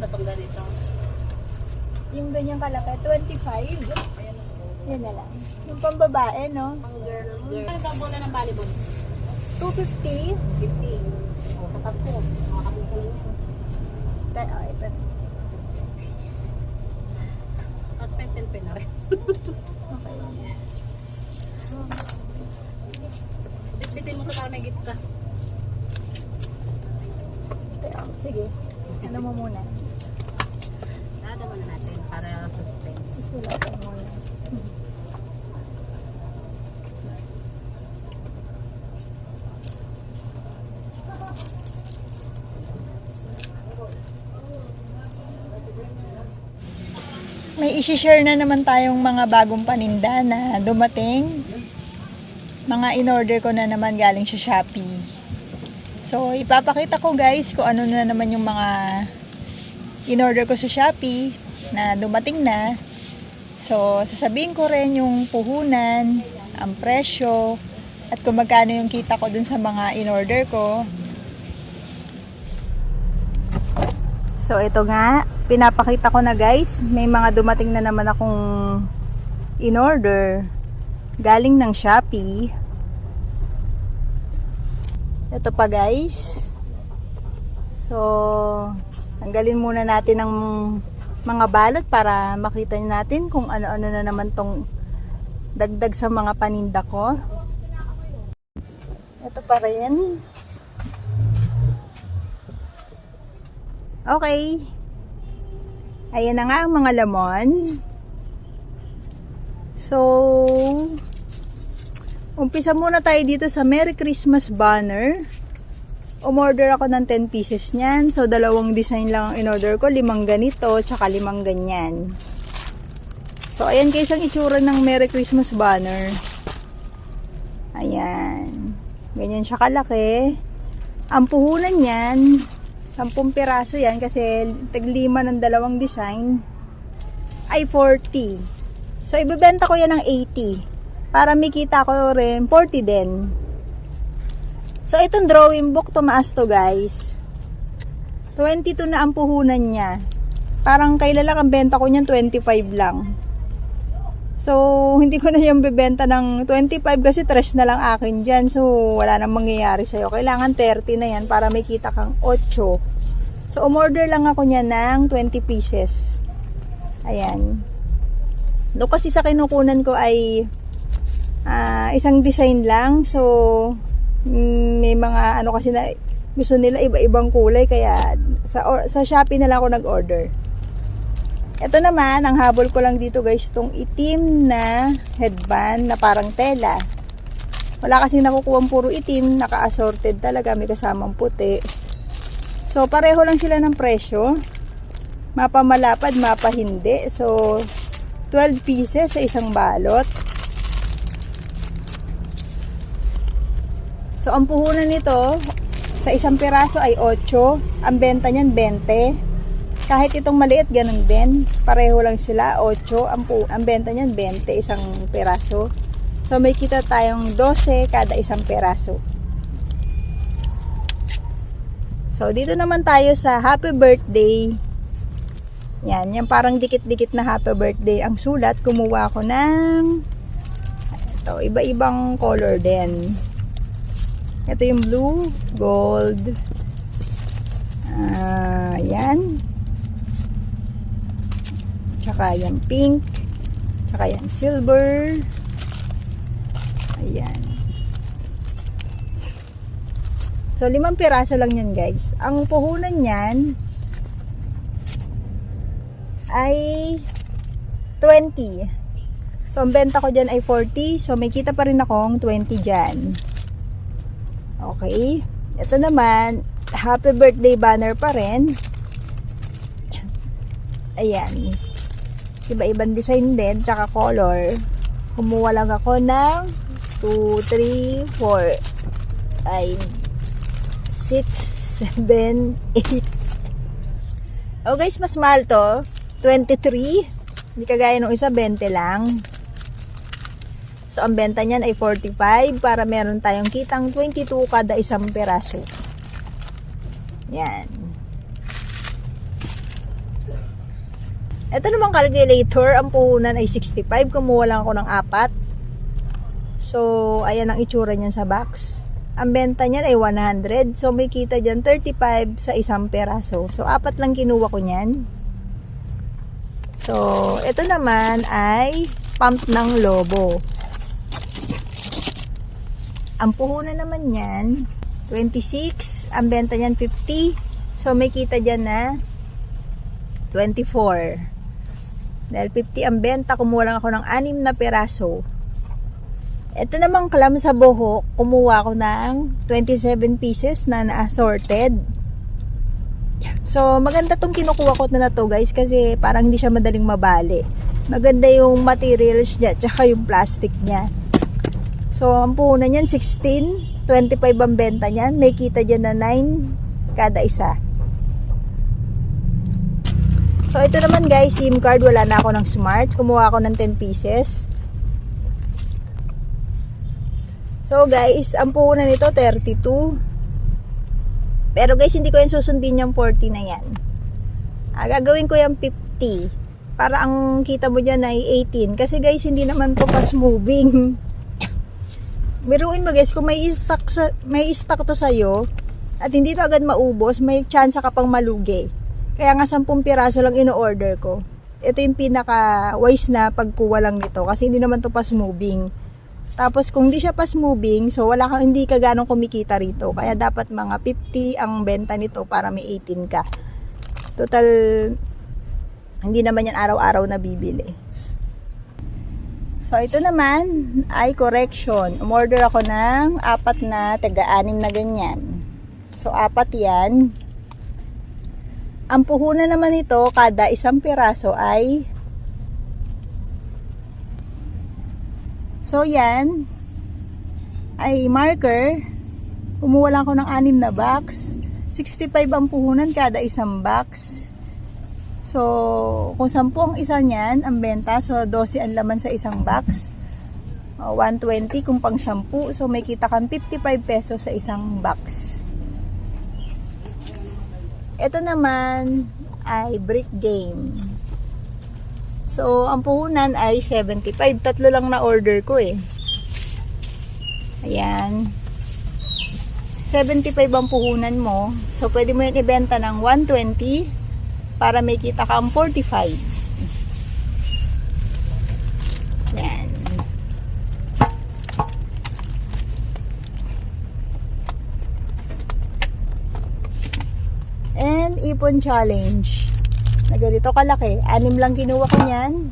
maganda pang ganito. Yung ganyang kalaki, 25. Yan na lang. Yung pambabae, no? Pang girl. Ano ba bola ng volleyball? 250. 50. O, sapat ko. Makakabili ka lang yan. Oh, ito. Tapos pen na rin. Okay. Bitbitin mo to para may gift ka. Sige. Ano mo muna? Nadama na natin para suspense. Susulat ko muna. May isi-share na naman tayong mga bagong paninda na dumating. Mga in-order ko na naman galing sa Shopee. So, ipapakita ko guys kung ano na naman yung mga in-order ko sa Shopee na dumating na. So, sasabihin ko rin yung puhunan, ang presyo, at kung magkano yung kita ko dun sa mga in-order ko. So, ito nga, pinapakita ko na guys, may mga dumating na naman akong in-order galing ng Shopee. Ito pa guys. So, tanggalin muna natin ang mga balot para makita natin kung ano-ano na naman tong dagdag sa mga paninda ko. Ito pa rin. Okay. Ayan na nga ang mga lamon. So, umpisa muna tayo dito sa Merry Christmas banner. Umorder ako ng 10 pieces niyan. So, dalawang design lang ang in-order ko. 5 ganito, tsaka 5 ganyan. So, ayan guys ang itsura ng Merry Christmas banner. Ayan. Ganyan siya kalaki. Ang puhunan niyan, 10 piraso yan kasi tag-5 ng dalawang design ay 40. So, ibebenta ko yan ng 80. Para may kita ko rin 40 din. So, itong drawing book, tumaas to guys. 22 na ang puhunan niya. Parang kailan lang ang benta ko niyan, 25 lang. So, hindi ko na yung bebenta ng 25 kasi 3 na lang akin dyan. So, wala nang mangyayari sa'yo. Kailangan 30 na yan para may kita kang 8. So, umorder lang ako niya ng 20 pieces. Ayan. Doon kasi sa kinukunan ko ay isang design lang. So, may mga ano kasi na gusto nila iba-ibang kulay. Kaya sa Shopee na lang ako nag-order. Ito naman, ang habol ko lang dito guys, itong itim na headband na parang tela. Wala kasi nakukuha puro itim, naka-assorted talaga, may kasamang puti. So, pareho lang sila ng presyo. Mapa malapad, mapa hindi. So, 12 pieces sa isang balot. So, ang puhunan nito, sa isang piraso ay 8. Ang benta niyan, 20. Kahit itong maliit, ganun din. Pareho lang sila, 8. Ang benta niyan, 20, isang piraso. So, may kita tayong 12 kada isang piraso. So, dito naman tayo sa Happy Birthday. Yan, yung parang dikit-dikit na Happy Birthday. Ang sulat, kumuha ko ng ito, iba-ibang color din. Ito yung blue, gold. Yan. Tsaka yan pink. Tsaka yan silver. Ayan. So, 5 piraso lang yan guys. Ang puhunan yan ay 20. So, ang benta ko dyan ay 40. So, may kita pa rin akong 20 dyan. Okay. Ito naman, Happy Birthday banner pa rin. Ayan. Iba-ibang design din, tsaka color. Kumuha lang ako ng 2, 3, 4, 5, 6, 7, 8. Oh guys, mas mahal to. 23. Hindi kagaya nung isa, 20 lang. So, ang benta niyan ay 45 para meron tayong kitang 22 kada isang peraso. Yan. Ito namang calculator, ang puhunan ay 65. Kumuha lang ako ng 4. So, ayan ang itsura niyan sa box. Ang benta niyan ay 100. So, may kita dyan 35 sa isang peraso. So, 4 lang kinuha ko niyan. So, ito naman ay pump ng Lobo. Ang puhunan naman niyan, 26. Ang benta niyan 50. So, may kita dyan na 24. Dahil 50 ang benta, kumuha lang ako ng 6 na peraso. Ito namang clam sa buhok, kumuha ako ng 27 pieces na na-assorted. So, maganda tong kinukuha ko na to guys, kasi parang hindi siya madaling mabali. Maganda yung materials niya, tsaka yung plastic niya. So, ang puhunan niyan 16, 25 ang benta niyan. May kita dyan na 9 kada isa. So, ito naman guys, SIM card. Wala na ako ng smart. Kumuha ako ng 10 pieces. So, guys, ang puhunan nito, 32. Pero guys, hindi ko yan susundin yung 40 na yan. Gagawin ko yung 50. Para ang kita mo dyan ay 18. Kasi guys, hindi naman to fast moving. Biruin mo guys, kung may stock to sa'yo, at hindi to agad maubos, may chance ka pang malugi. Kaya nga 10 piraso lang ino-order ko. Ito yung pinaka-wise na pagkuha lang nito. Kasi hindi naman to fast moving. Tapos kung hindi siya fast moving, so hindi ka ganong kumikita rito. Kaya dapat mga 50 ang benta nito para may 18 ka. Total, hindi naman yan araw-araw na bibili. So ito naman ay correction. Umorder ako ng 4 na taga-6 na ganyan. So 4 yan. Ang puhunan naman ito, kada isang piraso ay, so yan, ay marker. Kumuha lang ako ng 6 na box. 65 ang puhunan kada isang box. So, kung 10 ang isa niyan, ang benta, so 12 ang laman sa isang box. 120 kung pang 10. So, may kita kang 55 pesos sa isang box. Ito naman ay brick game. So, ang puhunan ay 75. 3 lang na order ko eh. Ayan. 75 ang puhunan mo. So, pwede mo yan ibenta ng 120 para may kita kang 45. Ayan. And ipon challenge. Na ganito kalaki. 6 lang kinuha ko niyan.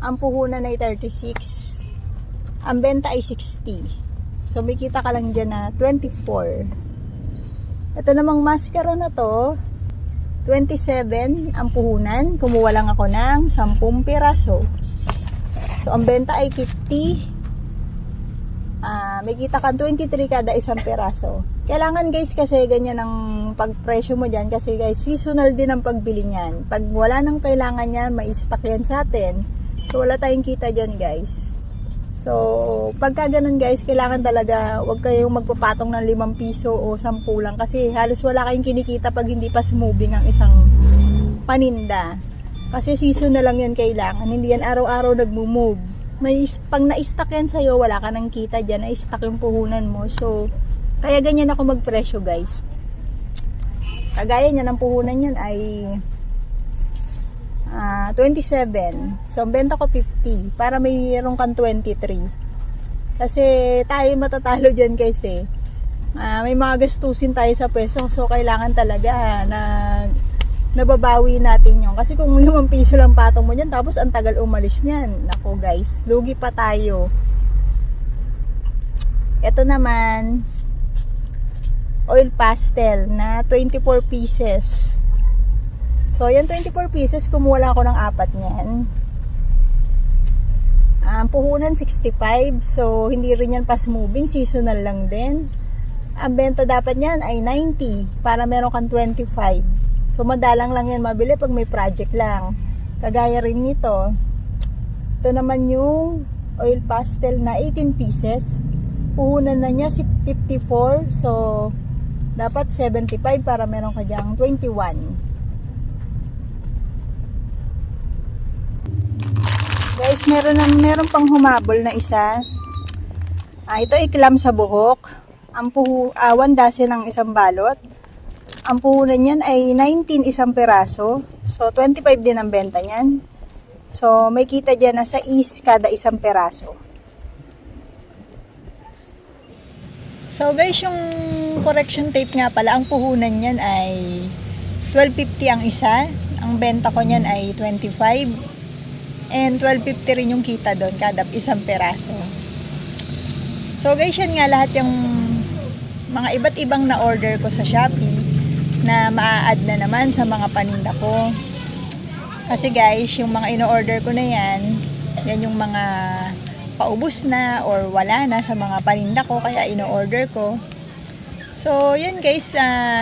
Ang puhunan ay 36. Ang benta ay 60. So may kita ka lang dyan na 24. Ito namang mascara na to, 27 ang puhunan. Kumuha lang ako ng 10 piraso. So ang benta ay 50. May kita kang 23 kada isang piraso. Kailangan guys kasi ganyan ang pagpresyo mo dyan, kasi guys seasonal din ang pagbili niyan. Pag wala nang kailangan niya, may stock yan sa atin. So wala tayong kita dyan guys. So pagka ganun guys, kailangan talaga wag kayong magpapatong ng 5 piso o 10 lang, kasi halos wala kayong kinikita pag hindi pa moving ang isang paninda. Kasi seasonal lang yan kailangan, hindi yan araw-araw nagmo-move. Pag na-stock yan sa'yo, wala ka nang kita dyan, na-stock yung puhunan mo. So kaya ganyan ako magpresyo guys. Kagaya niya ng puhunan yan ay 27. So, ang benta ko 50 para mayroon kang 23. Kasi tayo matatalo dyan kasi may mga gastusin tayo sa peso. So, kailangan talaga na nababawi natin yun. Kasi kung 5 piso lang patong mo dyan, tapos ang tagal umalis nyan. Nako guys, lugi pa tayo. Ito naman, oil pastel na 24 pieces. So, yan 24 pieces, kumuha lang ako ng 4 niyan. Ang puhunan 65, so hindi rin yan fast moving, seasonal lang din. Ang benta dapat niyan ay 90 para meron kang 25. So, madalang lang yan mabili pag may project lang. Kagaya rin nito. Ito naman yung oil pastel na 18 pieces. Puhunan na niya 54, so dapat 75 para meron ka dyang 21. guys, meron pang humabol na isa. Ito ay clam sa buhok. Ang 1 dozen ang isang balot. Ang puhunan niyan ay 19 isang piraso. So 25 din ang benta niyan. So may kita diyan na sa kada isang piraso. So guys, yung correction tape nga pala, ang puhunan niyan ay 12.50 ang isa. Ang benta ko niyan ay 25. And 12.50 rin yung kita doon kada isang peraso. So guys, yan nga lahat yung mga iba't ibang na order ko sa Shopee na maa-add na naman sa mga paninda ko. Kasi guys, yung mga ino-order ko na yan yung mga paubos na or wala na sa mga paninda ko, kaya ino-order ko. So yan guys,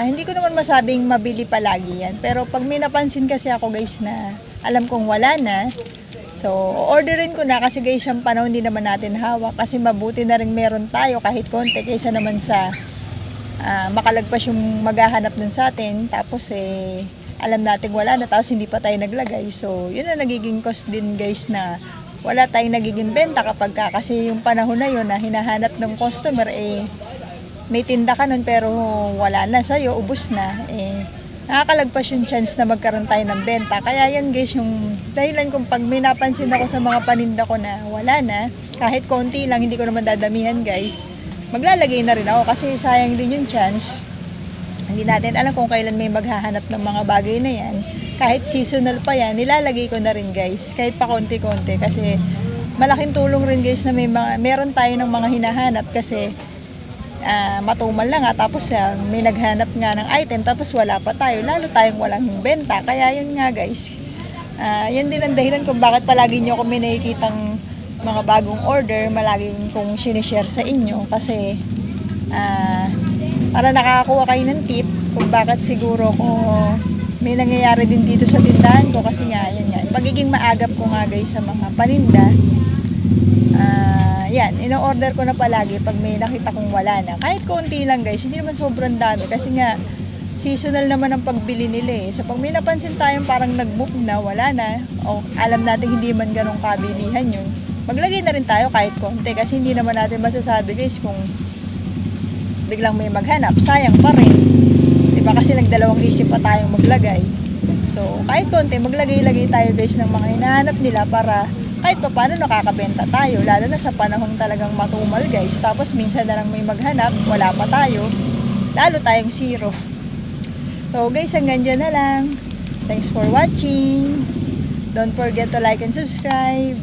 hindi ko naman masabing mabili palagi yan. Pero pag may napansin kasi ako guys na alam kong wala na, so, orderin ko na kasi guys, yung panahon hindi naman natin hawak. Kasi mabuti na rin meron tayo kahit konti kaysa naman sa makalagpas yung maghahanap nun sa atin. Tapos alam natin wala na, tapos hindi pa tayo naglagay. So, yun ang nagiging cost din guys na wala tayong nagiging benta kapag kasi yung panahon na yun na hinahanap ng customer, may tinda ka nun pero wala na sa'yo, ubos na. Nakakalagpas yung chance na magkaroon tayo ng benta. Kaya yan guys, yung dahilan kung pag may napansin ako sa mga paninda ko na wala na, kahit konti lang, hindi ko naman dadamihan guys, maglalagay na rin ako kasi sayang din yung chance. Hindi natin alam kung kailan may maghahanap ng mga bagay na yan. Kahit seasonal pa yan, nilalagay ko na rin guys, kahit pa konti-konti. Kasi malaking tulong rin guys na meron tayo ng mga hinahanap kasi matumal lang tapos may naghanap nga ng item tapos wala pa tayo, lalo tayong walang benta. Kaya yun nga guys, yan din ang dahilan kung bakit palagi nyo kung may nakikitang mga bagong order, malaging kong sinishare sa inyo kasi para nakakakuha kayo ng tip kung bakit siguro ko may nangyayari din dito sa tindahan ko. Kasi nga, yan nga, pagiging maagap ko nga guys sa mga paninda, yan, ino-order ko na palagi pag may nakita kong wala na. Kahit konti lang guys, hindi naman sobrang dami kasi nga seasonal naman ang pagbili nila So pag may napansin tayong parang nag-book na, wala na, o alam natin hindi man ganong kabilihan yun, maglagay na rin tayo kahit konti kasi hindi naman natin masasabi guys kung biglang may maghanap, sayang pa rin. Diba kasi nagdalawang isip pa tayong maglagay. So kahit konti, maglagay-lagay tayo guys ng mga hinahanap nila para kahit pa paano nakakabenta tayo, lalo na sa panahon talagang matumal guys. Tapos minsan na lang may maghanap, wala pa tayo, lalo tayong zero. So guys, hanggang dyan na lang. Thanks for watching. Don't forget to like and subscribe.